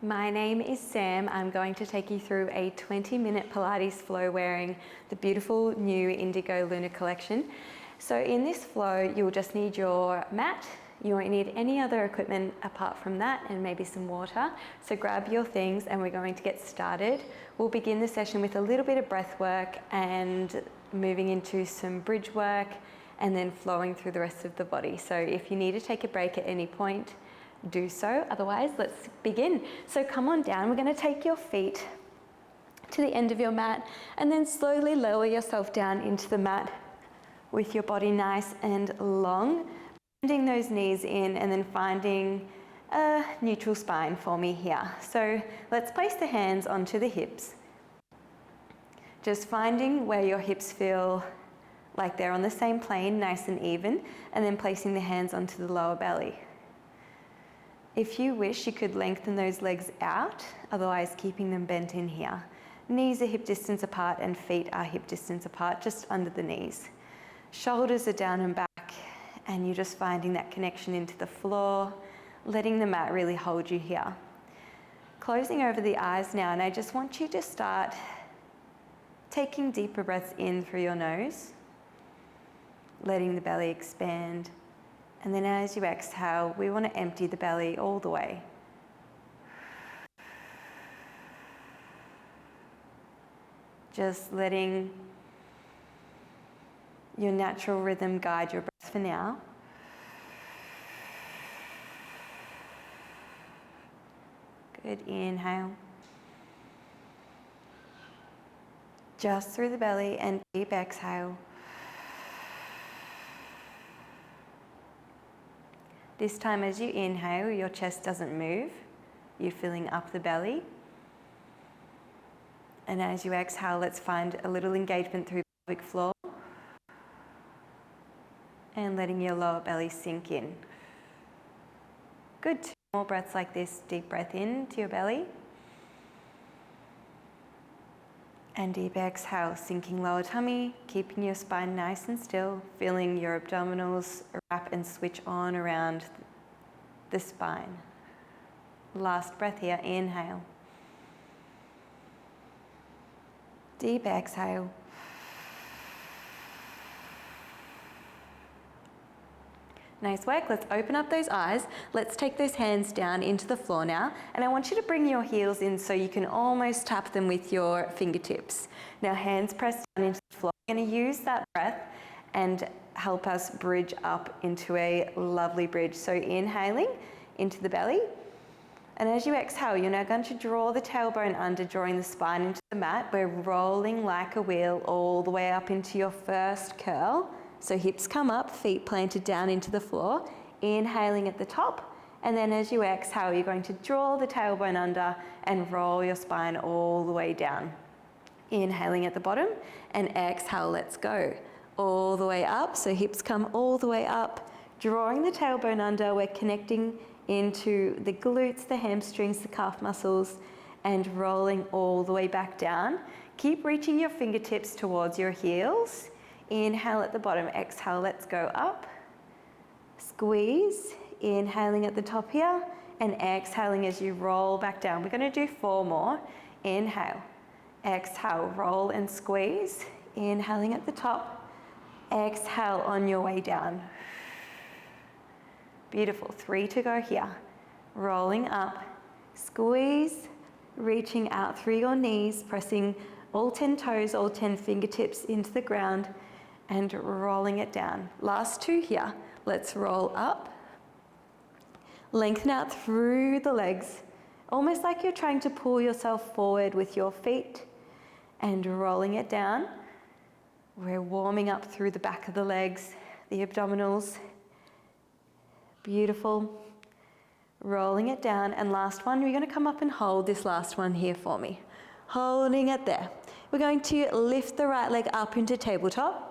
My name is Sam. I'm going to take you through a 20-minute Pilates flow wearing the beautiful new Indigo Lunar collection. So in this flow, you'll just need your mat. You won't need any other equipment apart from that and maybe some water. So grab your things and we're going to get started. We'll begin the session with a little bit of breath work and moving into some bridge work and then flowing through the rest of the body. So if you need to take a break at any point, do so. Otherwise, let's begin. So come on down. We're going to take your feet to the end of your mat and then slowly lower yourself down into the mat with your body nice and long. Bending those knees in and then finding a neutral spine for me here. So let's place the hands onto the hips. Just finding where your hips feel like they're on the same plane, nice and even, and then placing the hands onto the lower belly. If you wish, you could lengthen those legs out, otherwise keeping them bent in here. Knees are hip distance apart and feet are hip distance apart, just under the knees. Shoulders are down and back, and you're just finding that connection into the floor, letting the mat really hold you here. Closing over the eyes now, and I just want you to start taking deeper breaths in through your nose, letting the belly expand. And then as you exhale, we want to empty the belly all the way. Just letting your natural rhythm guide your breath for now. Good, inhale. Just through the belly and deep exhale. This time as you inhale, your chest doesn't move. You're filling up the belly. And as you exhale, let's find a little engagement through the pelvic floor. And letting your lower belly sink in. Good, 2 more breaths like this. Deep breath in to your belly. And deep exhale, sinking lower tummy, keeping your spine nice and still, feeling your abdominals wrap and switch on around the spine. Last breath here, inhale. Deep exhale. Nice work. Let's open up those eyes. Let's take those hands down into the floor now. And I want you to bring your heels in so you can almost tap them with your fingertips. Now hands pressed down into the floor. We're going to use that breath and help us bridge up into a lovely bridge. So inhaling into the belly. And as you exhale, you're now going to draw the tailbone under, drawing the spine into the mat. We're rolling like a wheel all the way up into your first curl. So hips come up, feet planted down into the floor, inhaling at the top, and then as you exhale, you're going to draw the tailbone under and roll your spine all the way down. Inhaling at the bottom, and exhale, let's go. All the way up, so hips come all the way up, drawing the tailbone under, we're connecting into the glutes, the hamstrings, the calf muscles, and rolling all the way back down. Keep reaching your fingertips towards your heels. Inhale at the bottom, exhale, let's go up. Squeeze, inhaling at the top here, and exhaling as you roll back down. We're going to do 4 more. Inhale, exhale, roll and squeeze. Inhaling at the top, exhale on your way down. Beautiful, 3 to go here. Rolling up, squeeze, reaching out through your knees, pressing all 10 toes, all 10 fingertips into the ground, and rolling it down. Last 2 here. Let's roll up. Lengthen out through the legs, almost like you're trying to pull yourself forward with your feet, and rolling it down. We're warming up through the back of the legs, the abdominals. Beautiful. Rolling it down. And last one, we're going to come up and hold this last one here for me. Holding it there. We're going to lift the right leg up into tabletop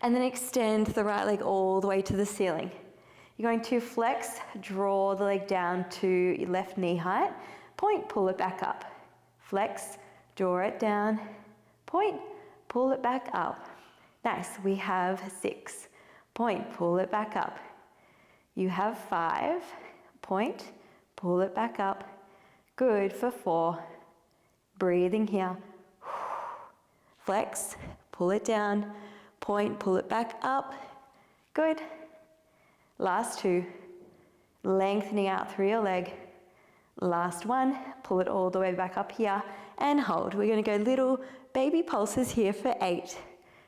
and then extend the right leg all the way to the ceiling. You're going to flex, draw the leg down to your left knee height, point, pull it back up. Flex, draw it down, point, pull it back up. Nice, we have 6. Point, pull it back up. You have 5. Point, pull it back up. Good for 4. Breathing here. Flex, pull it down, point, pull it back up. Good. Last 2. Lengthening out through your leg. Last 1, pull it all the way back up here and hold. We're going to go little baby pulses here for 8,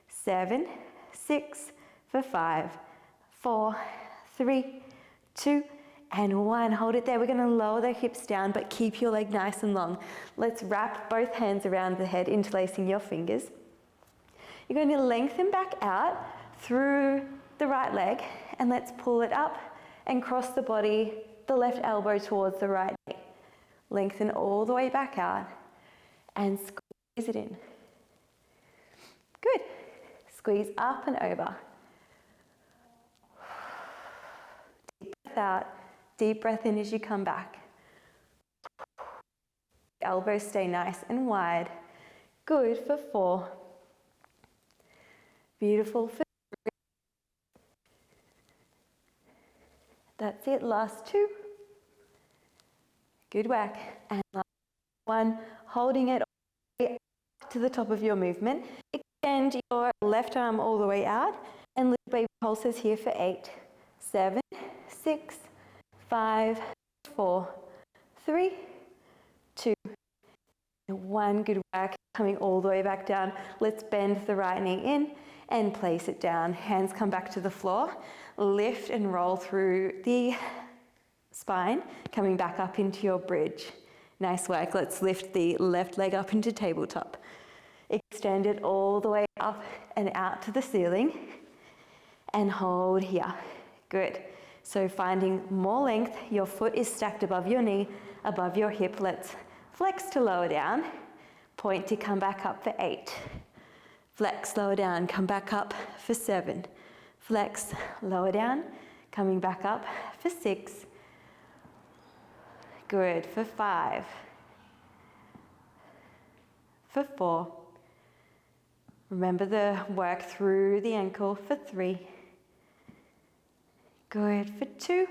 7, 6, for 5, 4, 3, 2, and 1. Hold it there. We're going to lower the hips down, but keep your leg nice and long. Let's wrap both hands around the head, interlacing your fingers. You're going to lengthen back out through the right leg, and let's pull it up and cross the body, the left elbow towards the right knee. Lengthen all the way back out and squeeze it in. Good. Squeeze up and over. Deep breath out, deep breath in as you come back. Elbows stay nice and wide. Good for 4. Beautiful for 3. That's it, last 2. Good work. And last 1, holding it all the way up to the top of your movement. Extend your left arm all the way out and little baby pulses here for 8, 7, 6, 5, 4, 3, 2, 1. Good work. Coming all the way back down. Let's bend the right knee in and place it down. Hands come back to the floor. Lift and roll through the spine, coming back up into your bridge. Nice work. Let's lift the left leg up into tabletop. Extend it all the way up and out to the ceiling and hold here. Good. So finding more length, your foot is stacked above your knee, above your hip. Let's flex to lower down, point to come back up for 8. Flex, lower down, come back up for 7. Flex, lower down, coming back up for 6. Good, for 5. For 4. Remember the work through the ankle for 3. Good, for 2.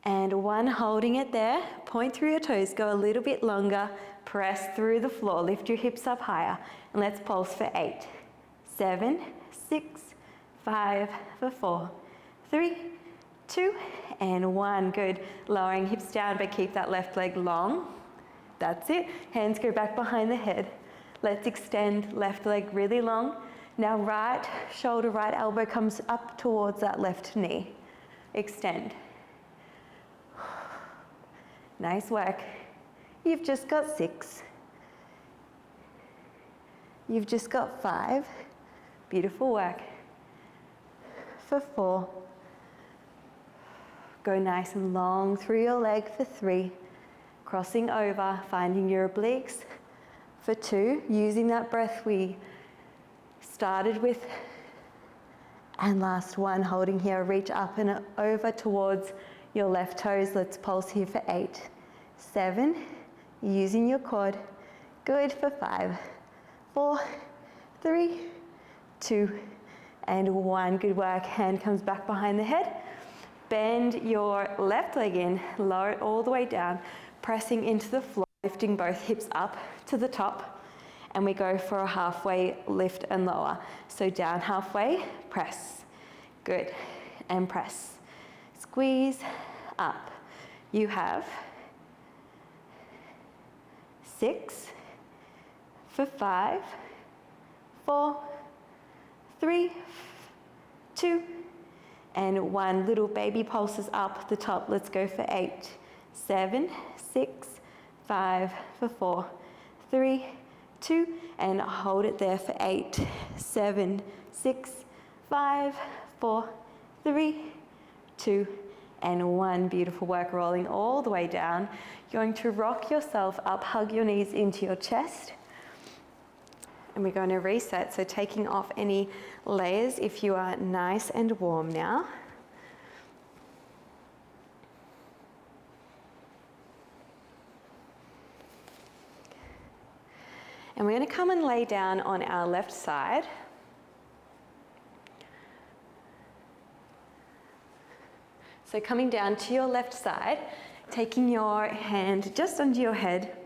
And 1, holding it there. Point through your toes, go a little bit longer. Press through the floor, lift your hips up higher. And let's pulse for 8, 7, 6, 5, for 4, 3, 2, and 1. Good. Lowering hips down, but keep that left leg long. That's it. Hands go back behind the head. Let's extend left leg really long. Now right shoulder, right elbow comes up towards that left knee. Extend. Nice work. You've just got 6. You've just got 5. Beautiful work. For 4. Go nice and long through your leg for 3. Crossing over, finding your obliques. For 2, using that breath we started with. And last 1, holding here, reach up and over towards your left toes. Let's pulse here for 8, 7, using your quad. Good, for 5, 4, 3, 2, and 1. Good work. Hand comes back behind the head. Bend your left leg in, lower it all the way down, pressing into the floor, lifting both hips up to the top, and we go for a halfway lift and lower. So down halfway, press. Good. And press. Squeeze up. You have 6, for 5, 4, 3, 2, and 1. Little baby pulses up the top. Let's go for 8, 7, 6, 5, for 4, 3, 2, and hold it there for 8, 7, 6, 5, 4, 3, 2, and 1. Beautiful work. Rolling all the way down. You're going to rock yourself up, hug your knees into your chest. And we're going to reset, so taking off any layers if you are nice and warm now. And we're going to come and lay down on our left side. So coming down to your left side, Taking your hand just under your head,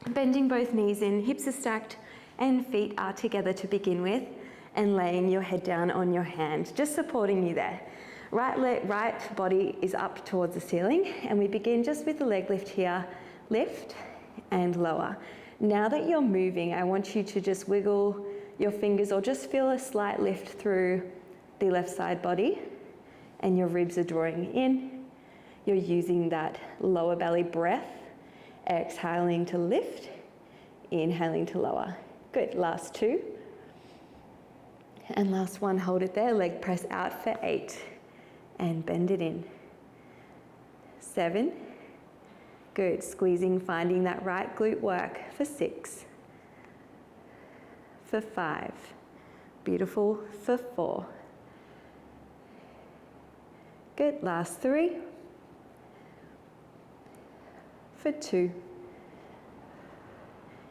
bending both knees in, hips are stacked and feet are together to begin with, and laying your head down on your hand, just supporting you there. Right body is up towards the ceiling, and we begin just with the leg lift here, lift and lower. Now that you're moving, I want you to just wiggle your fingers or just feel a slight lift through the left side body, and your ribs are drawing in. You're using that lower belly breath, exhaling to lift, inhaling to lower. Good, last two. And last one, hold it there, leg press out for 8 and bend it in. 7, good, squeezing, finding that right glute work for 6, for 5, beautiful, for 4. Good, last 3, for 2,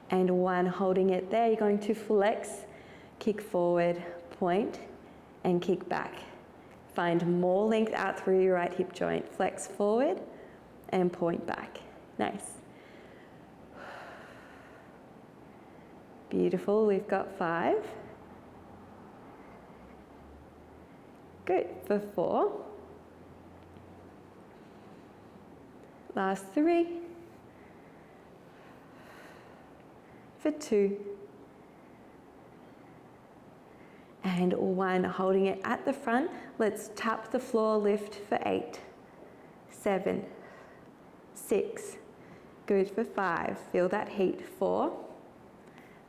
and 1, holding it there. You're going to flex, kick forward, point, and kick back. Find more length out through your right hip joint. Flex forward and point back. Nice. Beautiful, we've got 5. Good, for 4. Last 3. For 2. And 1, holding it at the front. Let's tap the floor, lift for 8, 7, 6, good for 5, feel that heat, 4,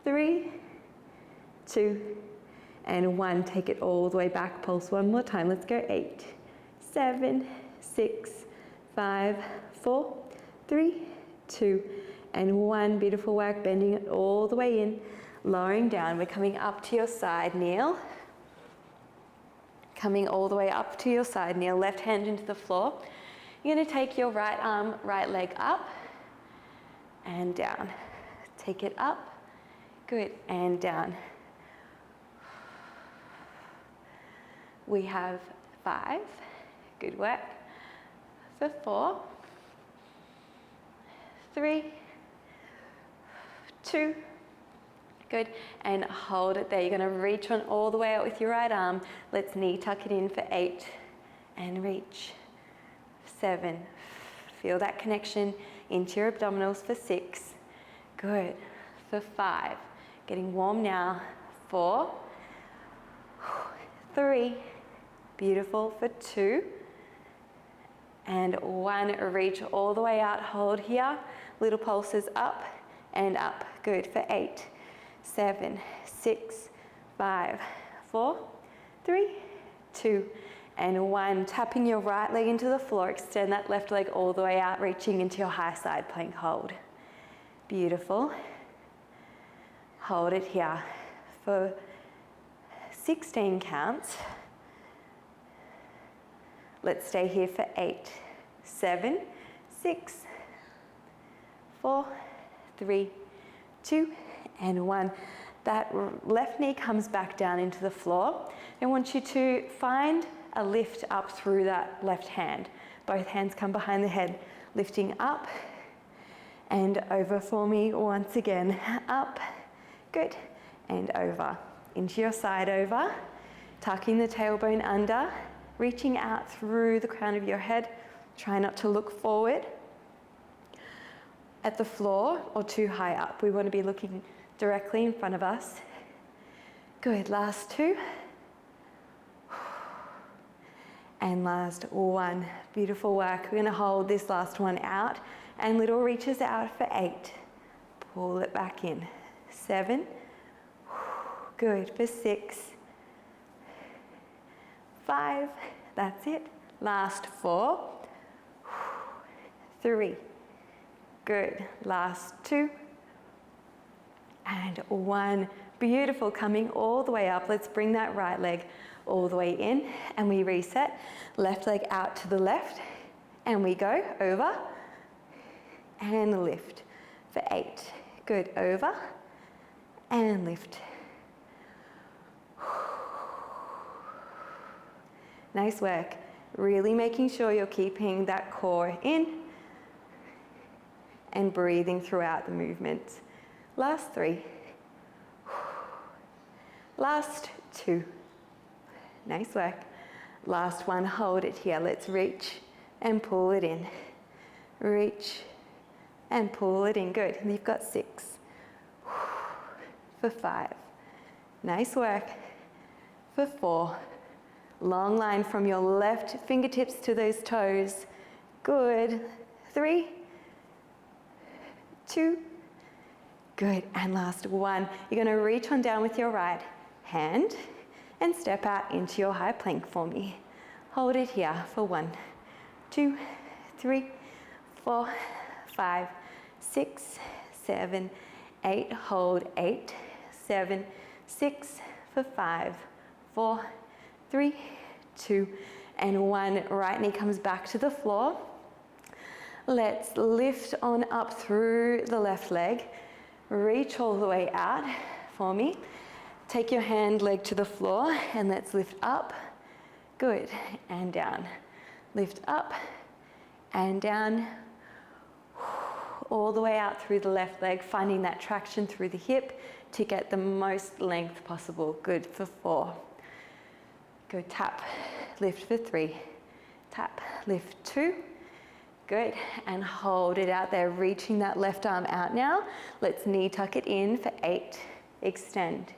3, 2, and 1, take it all the way back, pulse one more time, let's go 8, 7, 6, 5, 4, 3, 2, and 1, beautiful work, bending it all the way in, lowering down, we're coming up to your side, kneel. Coming all the way up to your side, kneel, left hand into the floor. You're going to take your right arm, right leg up and down. Take it up, good, and down. We have 5, good work, for 4, 3, 2, good, and hold it there. You're going to reach on all the way out with your right arm. Let's knee tuck it in for 8 and reach. 7, feel that connection into your abdominals for 6, good, for 5, getting warm now, 4, 3, beautiful, for 2, and 1, reach all the way out, hold here, little pulses up and up, good, for 8, 7, 6, 5, 4, 3, 2, and 1. Tapping your right leg into the floor, extend that left leg all the way out, reaching into your high side plank hold. Beautiful. Hold it here for 16 counts. Let's stay here for 8, 7, 6, 4, 3, 2, and 1. That left knee comes back down into the floor. I want you to find a lift up through that left hand. Both hands come behind the head, lifting up and over for me once again. Up, good, and over. Into your side over, tucking the tailbone under, reaching out through the crown of your head. Try not to look forward at the floor or too high up. We want to be looking directly in front of us. Good, last 2. And last 1. Beautiful work. We're going to hold this last one out and little reaches out for 8. Pull it back in. 7. Good, for 6. 5. That's it. Last 4. 3. Good. Last 2. And 1. Beautiful, coming all the way up. Let's bring that right leg all the way in and we reset. Left leg out to the left and we go over and lift for 8. Good, over and lift. Nice work. Really making sure you're keeping that core in, and breathing throughout the movement. Last 3. Last 2. Nice work. Last 1, hold it here. Let's reach and pull it in. Reach and pull it in. Good. You've got 6. For 5. Nice work. For 4. Long line from your left fingertips to those toes. Good. 3. 2. Good. And last 1. You're going to reach on down with your right hand and step out into your high plank for me. Hold it here for 1, 2, 3, 4, 5, 6, 7, 8. Hold 8, 7, 6 for 5, 4, 3, 2, and 1. Right knee comes back to the floor. Let's lift on up through the left leg. Reach all the way out for me. Take your hand leg to the floor and let's lift up. Good. And down. Lift up and down. All the way out through the left leg, finding that traction through the hip to get the most length possible. Good for 4. Go tap, lift for 3. Tap, lift 2. Good. And hold it out there, reaching that left arm out now. Let's knee tuck it in for 8. Extend.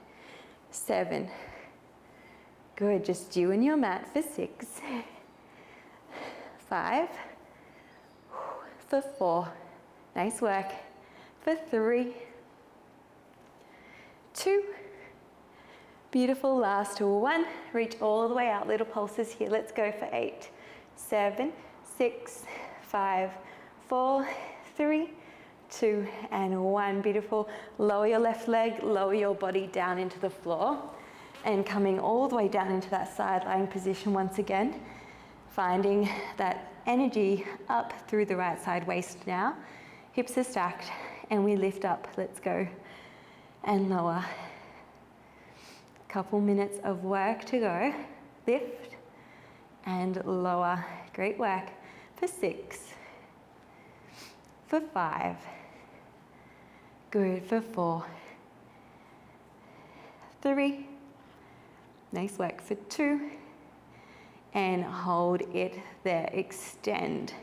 7. Good, just you and your mat for 6. 5. For 4. Nice work. For 3. 2. Beautiful, last 1. Reach all the way out, little pulses here. Let's go for 8. 7, 6, 5, 4, 3, 2, and 1. Beautiful. Lower your left leg, lower your body down into the floor, and coming all the way down into that side lying position once again. Finding that energy up through the right side waist now. Hips are stacked, and we lift up. Let's go. And lower. Couple minutes of work to go. Lift and lower. Great work. For 6. For 5. Good. For 4. 3. Nice work. For 2. And hold it there. Extend.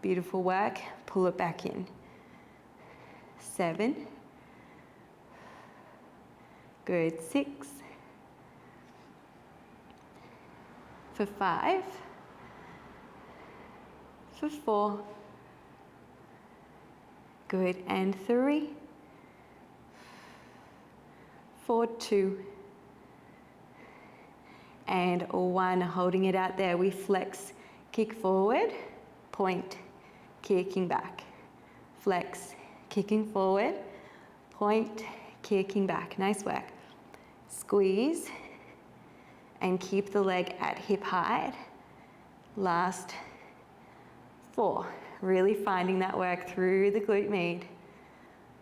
Beautiful work. Pull it back in. 7. Good. 6. For 5. For 4. Good. And 3. For 2. And 1. Holding it out there. We flex, kick forward, point, kicking back. Flex, kicking forward, point, kicking back. Nice work. Squeeze and keep the leg at hip height. Last 4. Really finding that work through the glute med.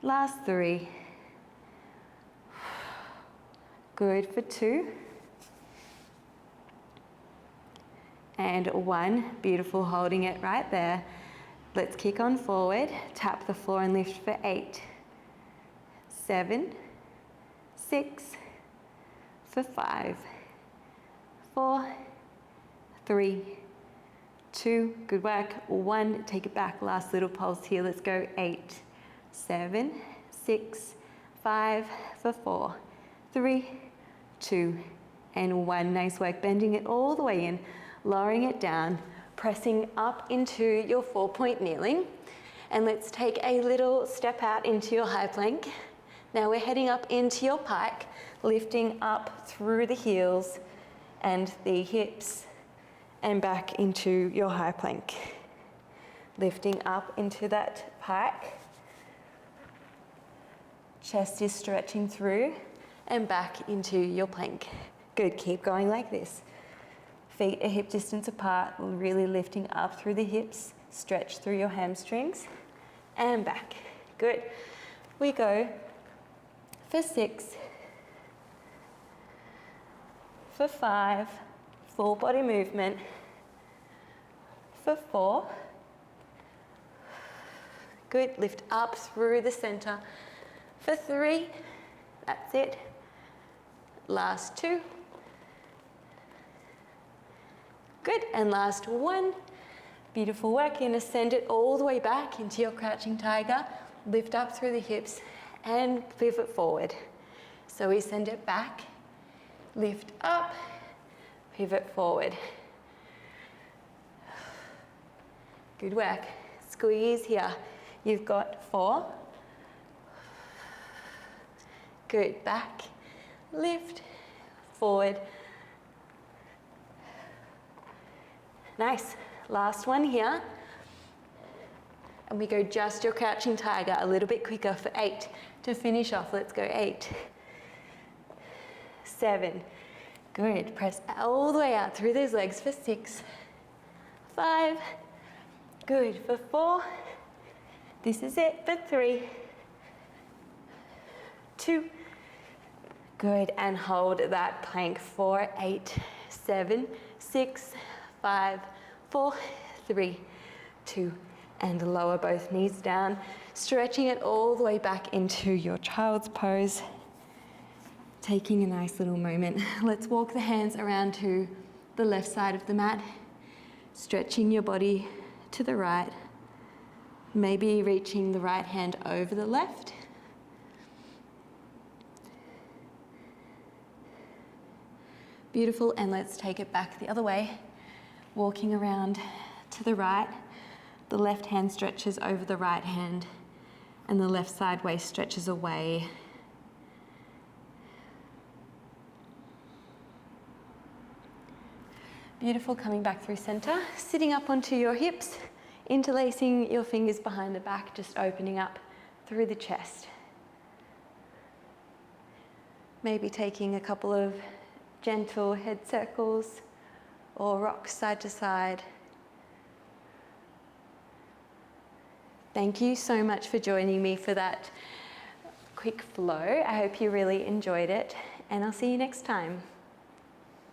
Last 3. Good. For 2. And 1. Beautiful. Holding it right there. Let's kick on forward. Tap the floor and lift for 8. 7. 6. For 5. 4. 3. 2. Good work. 1. Take it back. Last little pulse here. Let's go. 8. 7. 6. 5. For 4. 3. 2. And 1. Nice work. Bending it all the way in. Lowering it down, pressing up into your 4-point kneeling. And let's take a little step out into your high plank. Now we're heading up into your pike, lifting up through the heels and the hips and back into your high plank. Lifting up into that pike. Chest is stretching through and back into your plank. Good, keep going like this. Feet are hip distance apart, really lifting up through the hips, stretch through your hamstrings, and back. Good. We go for 6, for 5, full body movement, for 4, Good, lift up through the center for 3. That's it. Last 2. Good, and last 1. Beautiful work. You're gonna send it all the way back into your crouching tiger. Lift up through the hips and pivot forward. So we send it back, lift up, pivot forward. Good work. Squeeze here. You've got 4. Good, back, lift, forward. Nice. Last one here. And we go just your crouching tiger a little bit quicker for 8 to finish off. Let's go 8, 7. Good. Press all the way out through those legs for 6, 5. Good. For 4. This is it for 3, 2. Good. And hold that plank for 8, 7, 6, 5, 4, 3, 2, and lower both knees down, stretching it all the way back into your child's pose. Taking a nice little moment. Let's walk the hands around to the left side of the mat, stretching your body to the right, maybe reaching the right hand over the left. Beautiful, and let's take it back the other way. Walking around to the right, the left hand stretches over the right hand and the left side waist stretches away. Beautiful, coming back through center, sitting up onto your hips, interlacing your fingers behind the back, just opening up through the chest. Maybe taking a couple of gentle head circles or rocks side to side. Thank you so much for joining me for that quick flow. I hope you really enjoyed it, and I'll see you next time.